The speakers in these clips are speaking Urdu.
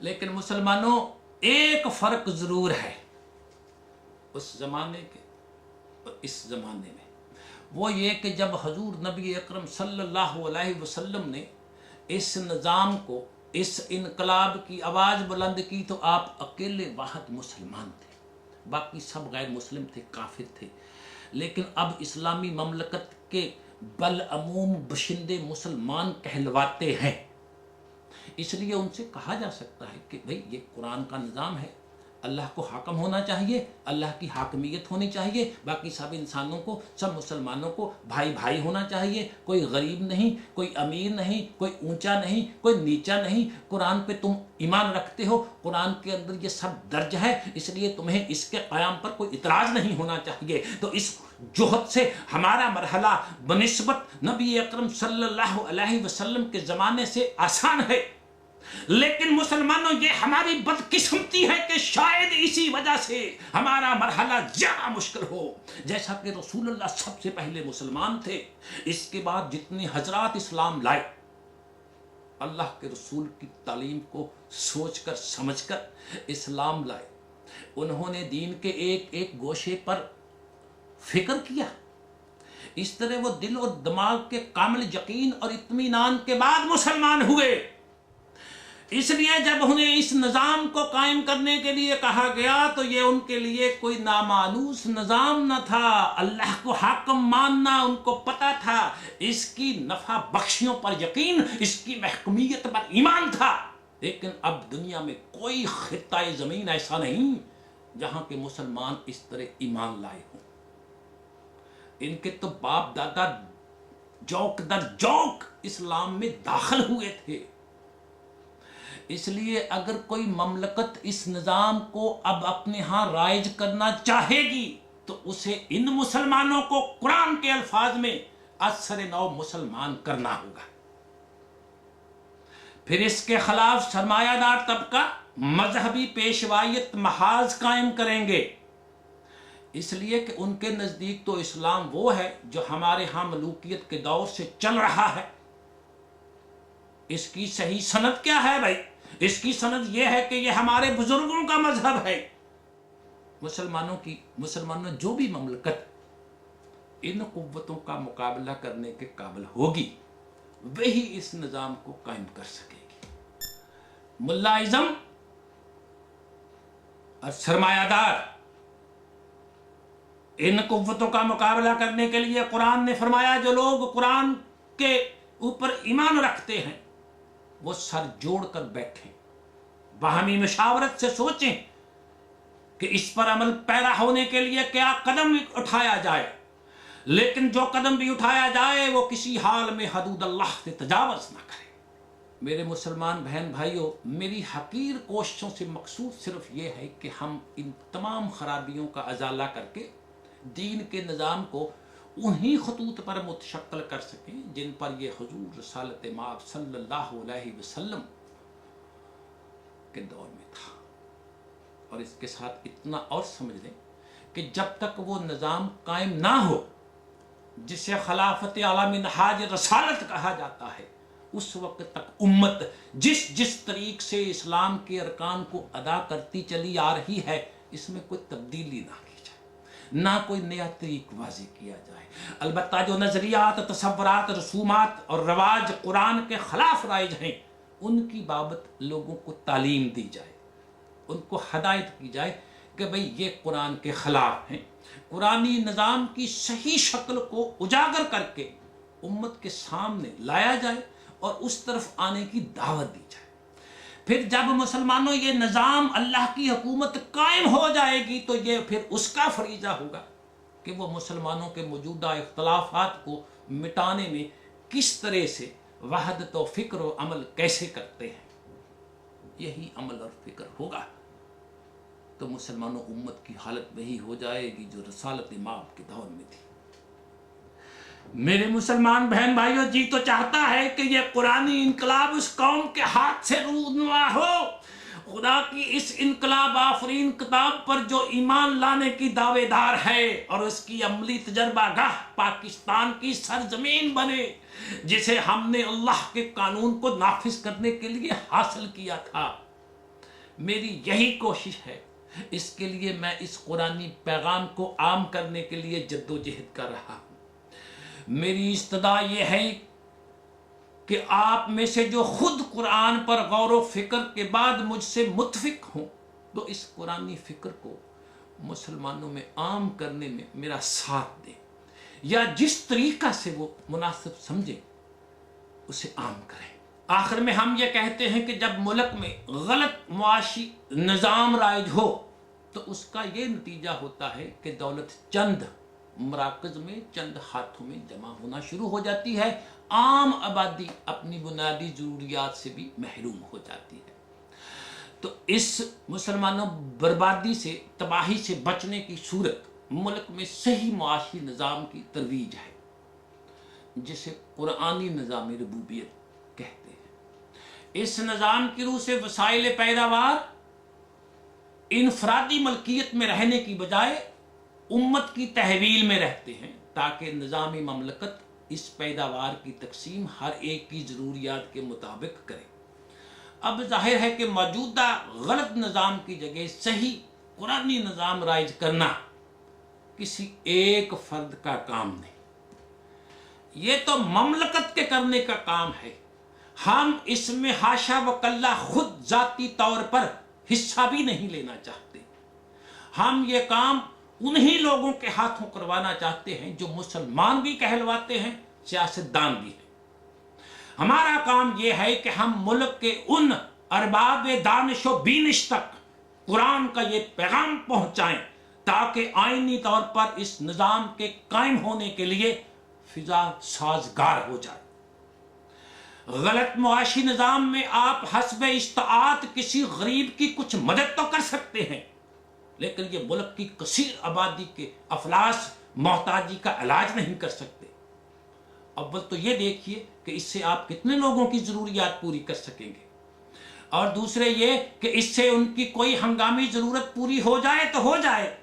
لیکن مسلمانوں ایک فرق ضرور ہے اس زمانے کے اور اس زمانے میں، وہ یہ کہ جب حضور نبی اکرم صلی اللہ علیہ وسلم نے اس نظام کو، اس انقلاب کی آواز بلند کی تو آپ اکیلے واحد مسلمان تھے، باقی سب غیر مسلم تھے، کافر تھے۔ لیکن اب اسلامی مملکت کے بالعموم باشندے مسلمان کہلواتے ہیں، اس لیے ان سے کہا جا سکتا ہے کہ بھئی یہ قرآن کا نظام ہے، اللہ کو حاکم ہونا چاہیے، اللہ کی حاکمیت ہونی چاہیے، باقی سب انسانوں کو، سب مسلمانوں کو بھائی بھائی ہونا چاہیے، کوئی غریب نہیں، کوئی امیر نہیں، کوئی اونچا نہیں، کوئی نیچا نہیں۔ قرآن پہ تم ایمان رکھتے ہو، قرآن کے اندر یہ سب درج ہے، اس لیے تمہیں اس کے قیام پر کوئی اعتراض نہیں ہونا چاہیے۔ تو اس جوہد سے ہمارا مرحلہ بنسبت نبی اکرم صلی اللہ علیہ وسلم کے زمانے سے آسان ہے، لیکن مسلمانوں یہ ہماری بدقسمتی ہے کہ شاید اسی وجہ سے ہمارا مرحلہ زیادہ مشکل ہو۔ جیسا کہ رسول اللہ سب سے پہلے مسلمان تھے، اس کے بعد جتنے حضرات اسلام لائے، اللہ کے رسول کی تعلیم کو سوچ کر سمجھ کر اسلام لائے، انہوں نے دین کے ایک ایک گوشے پر فکر کیا، اس طرح وہ دل اور دماغ کے کامل یقین اور اطمینان کے بعد مسلمان ہوئے۔ اس لیے جب انہیں اس نظام کو قائم کرنے کے لیے کہا گیا تو یہ ان کے لیے کوئی نامانوس نظام نہ تھا، اللہ کو حاکم ماننا ان کو پتا تھا، اس کی نفع بخشیوں پر یقین، اس کی محکومیت پر ایمان تھا۔ لیکن اب دنیا میں کوئی خطہ زمین ایسا نہیں جہاں کے مسلمان اس طرح ایمان لائے ہوں۔ ان کے تو باپ دادا جوک در جوک اسلام میں داخل ہوئے تھے۔ اس لیے اگر کوئی مملکت اس نظام کو اب اپنے ہاں رائج کرنا چاہے گی تو اسے ان مسلمانوں کو قرآن کے الفاظ میں اثر نو مسلمان کرنا ہوگا۔ پھر اس کے خلاف سرمایہ دار طبقہ مذہبی پیشوائیت محاذ قائم کریں گے، اس لیے کہ ان کے نزدیک تو اسلام وہ ہے جو ہمارے ہاں ملوکیت کے دور سے چل رہا ہے۔ اس کی صحیح سند کیا ہے بھائی؟ اس کی سند یہ ہے کہ یہ ہمارے بزرگوں کا مذہب ہے۔ مسلمانوں جو بھی مملکت ان قوتوں کا مقابلہ کرنے کے قابل ہوگی وہی اس نظام کو قائم کر سکے گی۔ ملا اعظم اور سرمایہ دار ان قوتوں کا مقابلہ کرنے کے لیے قرآن نے فرمایا جو لوگ قرآن کے اوپر ایمان رکھتے ہیں وہ سر جوڑ کر بیٹھیں، باہمی مشاورت سے سوچیں کہ اس پر عمل پیرا ہونے کے لیے کیا قدم اٹھایا جائے، لیکن جو قدم بھی اٹھایا جائے وہ کسی حال میں حدود اللہ سے تجاوز نہ کرے۔ میرے مسلمان بہن بھائیوں، میری حقیر کوششوں سے مقصود صرف یہ ہے کہ ہم ان تمام خرابیوں کا ازالہ کر کے دین کے نظام کو انہی خطوط پر متشکل کر سکیں جن پر یہ حضور رسالت مآب صلی اللہ علیہ وسلم کے دور میں تھا۔ اور اس کے ساتھ اتنا اور سمجھ لیں کہ جب تک وہ نظام قائم نہ ہو جسے خلافت اعلیٰ منہاج رسالت کہا جاتا ہے، اس وقت تک امت جس طریق سے اسلام کے ارکان کو ادا کرتی چلی آ رہی ہے اس میں کوئی تبدیلی نہ کی جائے، نہ کوئی نیا طریق واضح کیا جائے۔ البتہ جو نظریات، تصورات، رسومات اور رواج قرآن کے خلاف رائج ہیں ان کی بابت لوگوں کو تعلیم دی جائے، ان کو ہدایت کی جائے کہ بھئی یہ قرآن کے خلاف ہیں۔ قرآنی نظام کی صحیح شکل کو اجاگر کر کے امت کے سامنے لایا جائے اور اس طرف آنے کی دعوت دی جائے۔ پھر جب مسلمانوں یہ نظام اللہ کی حکومت قائم ہو جائے گی تو یہ پھر اس کا فریضہ ہوگا کہ وہ مسلمانوں کے موجودہ اختلافات کو مٹانے میں کس طرح سے وحدت و فکر و عمل کیسے کرتے ہیں۔ یہی عمل اور فکر ہوگا تو مسلمانوں امت کی حالت وہی ہو جائے گی جو رسالت مآب کے دور میں تھی۔ میرے مسلمان بہن بھائیوں، جی تو چاہتا ہے کہ یہ قرآنی انقلاب اس قوم کے ہاتھ سے رونما ہو۔ خدا کی اس انقلاب آفرین کتاب پر جو ایمان لانے کی دعوے دار ہے اور اس کی عملی تجربہ گاہ پاکستان کی سرزمین بنے جسے ہم نے اللہ کے قانون کو نافذ کرنے کے لیے حاصل کیا تھا۔ میری یہی کوشش ہے، اس کے لیے میں اس قرآنی پیغام کو عام کرنے کے لیے جد و جہد کر رہا ہوں۔ میری استدعا یہ ہے کہ آپ میں سے جو خود قرآن پر غور و فکر کے بعد مجھ سے متفق ہوں تو اس قرآنی فکر کو مسلمانوں میں عام کرنے میں میرا ساتھ دیں، یا جس طریقہ سے وہ مناسب سمجھیں اسے عام کریں۔ آخر میں ہم یہ کہتے ہیں کہ جب ملک میں غلط معاشی نظام رائج ہو تو اس کا یہ نتیجہ ہوتا ہے کہ دولت چند مراکز میں، چند ہاتھوں میں جمع ہونا شروع ہو جاتی ہے، عام آبادی اپنی بنیادی ضروریات سے بھی محروم ہو جاتی ہے۔ تو اس مسلمانوں بربادی سے، تباہی سے بچنے کی صورت ملک میں صحیح معاشی نظام کی ترویج ہے، جسے قرآنی نظام ربوبیت کہتے ہیں۔ اس نظام کی روح سے وسائل پیداوار انفرادی ملکیت میں رہنے کی بجائے امت کی تحویل میں رہتے ہیں، تاکہ نظامی مملکت اس پیداوار کی تقسیم ہر ایک کی ضروریات کے مطابق کرے۔ اب ظاہر ہے کہ موجودہ غلط نظام کی جگہ صحیح قرآنی نظام رائج کرنا کسی ایک فرد کا کام نہیں، یہ تو مملکت کے کرنے کا کام ہے۔ ہم اس میں حاشا وکلا خود ذاتی طور پر حصہ بھی نہیں لینا چاہتے۔ ہم یہ کام انہی لوگوں کے ہاتھوں کروانا چاہتے ہیں جو مسلمان بھی کہلواتے ہیں، سیاستدان بھی ہیں۔ ہمارا کام یہ ہے کہ ہم ملک کے ان ارباب دانش و بینش تک قرآن کا یہ پیغام پہنچائیں تاکہ آئینی طور پر اس نظام کے قائم ہونے کے لیے فضا سازگار ہو جائے۔ غلط معاشی نظام میں آپ حسب استطاعت کسی غریب کی کچھ مدد تو کر سکتے ہیں، لیکن یہ ملک کی کثیر آبادی کے افلاس محتاجی کا علاج نہیں کر سکتے۔ اول تو یہ دیکھیے کہ اس سے آپ کتنے لوگوں کی ضروریات پوری کر سکیں گے، اور دوسرے یہ کہ اس سے ان کی کوئی ہنگامی ضرورت پوری ہو جائے تو ہو جائے،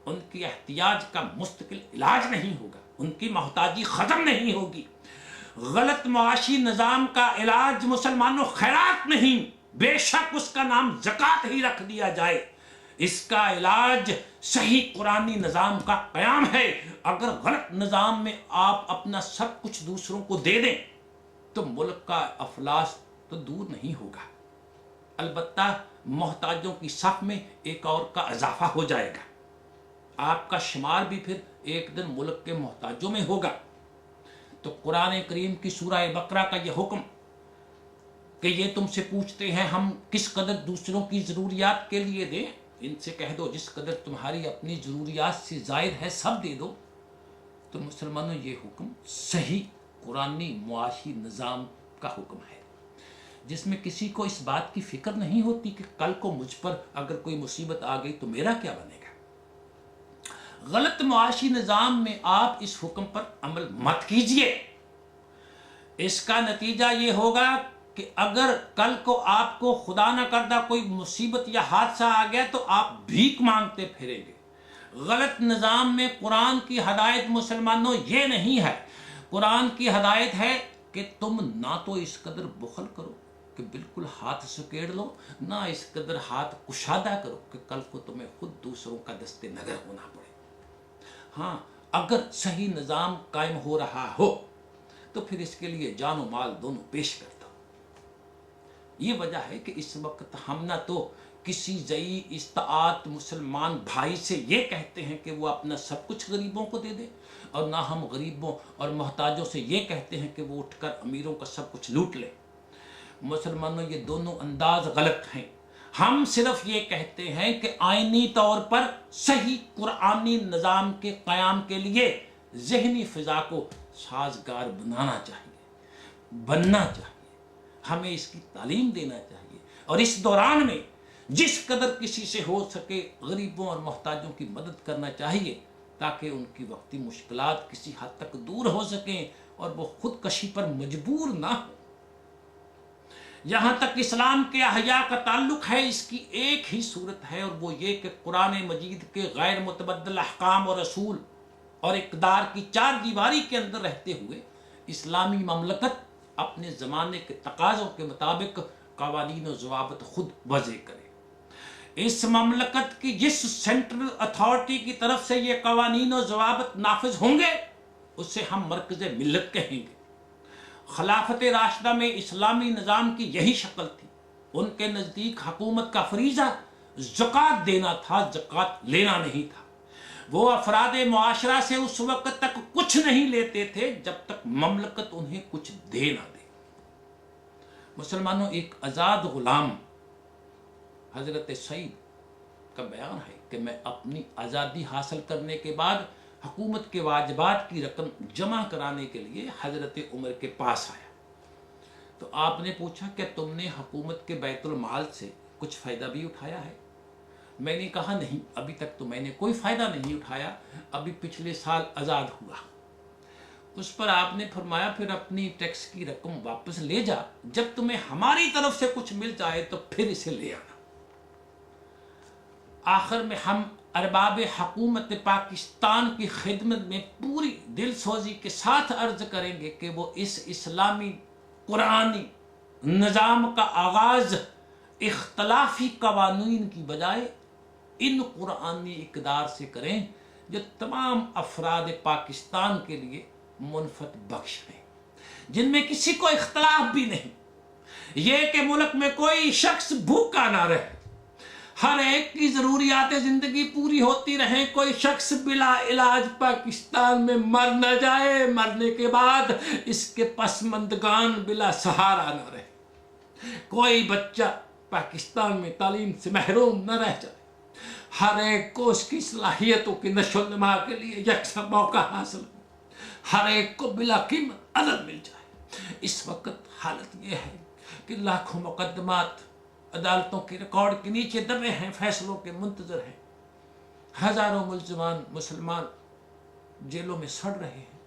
ان کی احتیاج کا مستقل علاج نہیں ہوگا، ان کی محتاجی ختم نہیں ہوگی۔ غلط معاشی نظام کا علاج مسلمانوں خیرات نہیں، بے شک اس کا نام زکوٰۃ ہی رکھ دیا جائے، اس کا علاج صحیح قرآنی نظام کا قیام ہے۔ اگر غلط نظام میں آپ اپنا سب کچھ دوسروں کو دے دیں تو ملک کا افلاس تو دور نہیں ہوگا، البتہ محتاجوں کی صف میں ایک اور کا اضافہ ہو جائے گا، آپ کا شمار بھی پھر ایک دن ملک کے محتاجوں میں ہوگا۔ تو قرآن کریم کی سورہ بقرہ کا یہ حکم کہ یہ تم سے پوچھتے ہیں ہم کس قدر دوسروں کی ضروریات کے لیے دیں، ان سے کہہ دو جس قدر تمہاری اپنی ضروریات سے زائد ہے سب دے دو۔ تو مسلمانوں یہ حکم صحیح قرآنی معاشی نظام کا حکم ہے، جس میں کسی کو اس بات کی فکر نہیں ہوتی کہ کل کو مجھ پر اگر کوئی مصیبت آ گئی تو میرا کیا بنے گا۔ غلط معاشی نظام میں آپ اس حکم پر عمل مت کیجئے، اس کا نتیجہ یہ ہوگا کہ اگر کل کو آپ کو خدا نہ کردہ کوئی مصیبت یا حادثہ آ گیا تو آپ بھیک مانگتے پھریں گے۔ غلط نظام میں قرآن کی ہدایت مسلمانوں یہ نہیں ہے، قرآن کی ہدایت ہے کہ تم نہ تو اس قدر بخل کرو کہ بالکل ہاتھ سکیڑ لو، نہ اس قدر ہاتھ کشادہ کرو کہ کل کو تمہیں خود دوسروں کا دست نگر ہونا پڑے۔ ہاں، اگر صحیح نظام قائم ہو رہا ہو تو پھر اس کے لیے جان و مال دونوں پیش کر دو۔ یہ وجہ ہے کہ اس وقت ہم نہ تو کسی ضعیف استطاعت مسلمان بھائی سے یہ کہتے ہیں کہ وہ اپنا سب کچھ غریبوں کو دے دے، اور نہ ہم غریبوں اور محتاجوں سے یہ کہتے ہیں کہ وہ اٹھ کر امیروں کا سب کچھ لوٹ لے۔ مسلمانوں یہ دونوں انداز غلط ہیں۔ ہم صرف یہ کہتے ہیں کہ آئینی طور پر صحیح قرآنی نظام کے قیام کے لیے ذہنی فضا کو سازگار بنانا چاہیے، بننا چاہیے، ہمیں اس کی تعلیم دینا چاہیے، اور اس دوران میں جس قدر کسی سے ہو سکے غریبوں اور محتاجوں کی مدد کرنا چاہیے تاکہ ان کی وقتی مشکلات کسی حد تک دور ہو سکیں اور وہ خودکشی پر مجبور نہ ہو۔ یہاں تک اسلام کے احیاء کا تعلق ہے، اس کی ایک ہی صورت ہے، اور وہ یہ کہ قرآن مجید کے غیر متبدل احکام اور اصول اور اقدار کی چار دیواری کے اندر رہتے ہوئے اسلامی مملکت اپنے زمانے کے تقاضوں کے مطابق قوانین و ضوابط خود وضع کرے۔ اس مملکت کی جس سینٹرل اتھارٹی کی طرف سے یہ قوانین و ضوابط نافذ ہوں گے اسے ہم مرکز ملت کہیں گے۔ خلافت راشدہ میں اسلامی نظام کی یہی شکل تھی۔ ان کے نزدیک حکومت کا فریضہ زکوٰۃ دینا تھا، زکوٰۃ لینا نہیں تھا۔ وہ افراد معاشرہ سے اس وقت تک کچھ نہیں لیتے تھے جب تک مملکت انہیں کچھ دے نہ دے۔ مسلمانوں، ایک آزاد غلام حضرت سعید کا بیان ہے کہ میں اپنی آزادی حاصل کرنے کے بعد حکومت کے واجبات کی رقم جمع کرانے کے لیے حضرت عمر کے پاس آیا تو آپ نے پوچھا کہ تم نے حکومت کے بیت المال سے کچھ فائدہ بھی اٹھایا ہے؟ میں نے کہا نہیں، ابھی تک تو میں نے کوئی فائدہ نہیں اٹھایا، ابھی پچھلے سال آزاد ہوا۔ اس پر آپ نے فرمایا پھر اپنی ٹیکس کی رقم واپس لے جا، جب تمہیں ہماری طرف سے کچھ مل جائے تو پھر اسے لے آنا۔ آخر میں ہم ارباب حکومت پاکستان کی خدمت میں پوری دل سوزی کے ساتھ عرض کریں گے کہ وہ اس اسلامی قرآنی نظام کا آغاز اختلافی قوانین کی بجائے ان قرآنی اقدار سے کریں جو تمام افراد پاکستان کے لیے منفعت بخش ہیں، جن میں کسی کو اختلاف بھی نہیں، یہ کہ ملک میں کوئی شخص بھوکا نہ رہے، ہر ایک کی ضروریات زندگی پوری ہوتی رہیں، کوئی شخص بلا علاج پاکستان میں مر نہ جائے، مرنے کے بعد اس کے پسماندگان بلا سہارا نہ رہے، کوئی بچہ پاکستان میں تعلیم سے محروم نہ رہ جائے، ہر ایک کو اس کی صلاحیتوں کی نشو و نما کے لیے یکساں موقع حاصل ہو، ہر ایک کو بلا قیمت عدد مل جائے۔ اس وقت حالت یہ ہے کہ لاکھوں مقدمات عدالتوں کے ریکارڈ کے نیچے دبے ہیں، فیصلوں کے منتظر ہیں، ہزاروں ملزمان مسلمان جیلوں میں سڑ رہے ہیں،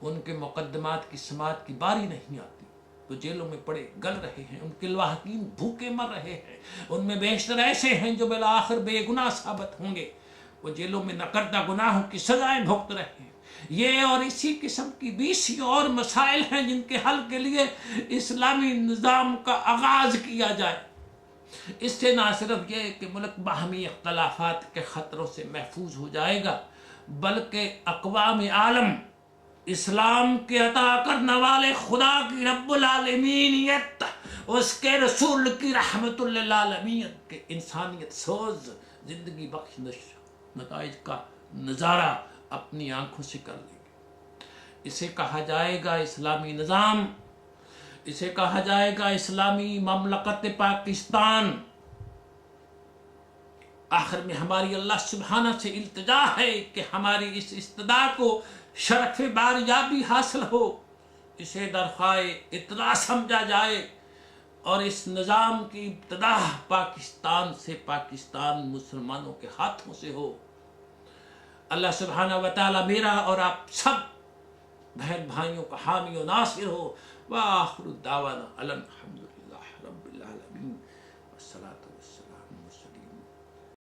ان کے مقدمات کی سماعت کی باری نہیں آتی تو جیلوں میں پڑے گل رہے ہیں، ان کے لواحقین بھوکے مر رہے ہیں، ان میں بیشتر ایسے ہیں جو بالآخر بے گناہ ثابت ہوں گے، وہ جیلوں میں نکردہ گناہوں کی سزائیں بھگت رہے ہیں۔ یہ اور اسی قسم کی 20 اور مسائل ہیں جن کے حل کے لیے اسلامی نظام کا آغاز کیا جائے۔ اس سے نہ صرف یہ کہ ملک باہمی اختلافات کے خطروں سے محفوظ ہو جائے گا بلکہ اقوام عالم اسلام کے عطا کرنے والے خدا کی رب العالمینیت، اس کے رسول کی رحمت للعالمین کے انسانیت سوز زندگی بخش نتائج کا نظارہ اپنی آنکھوں سے کر لیں گے۔ اسے کہا جائے گا اسلامی نظام، اسے کہا جائے گا اسلامی مملکت پاکستان۔ آخر میں ہماری اللہ سبحانہ سے التجا ہے کہ ہماری اس استدعا کو شرف باریابی حاصل ہو، اسے درخواہ اطلاع سمجھا جائے اور اس نظام کی ابتدا پاکستان سے، پاکستان مسلمانوں کے ہاتھوں سے ہو۔ اللہ سبحانہ و تعالی میرا اور آپ سب بہن بھائیوں کا حامی و ناصر ہو۔ وآخر دعوانا الحمدللہ رب العالمین والصلاة والسلام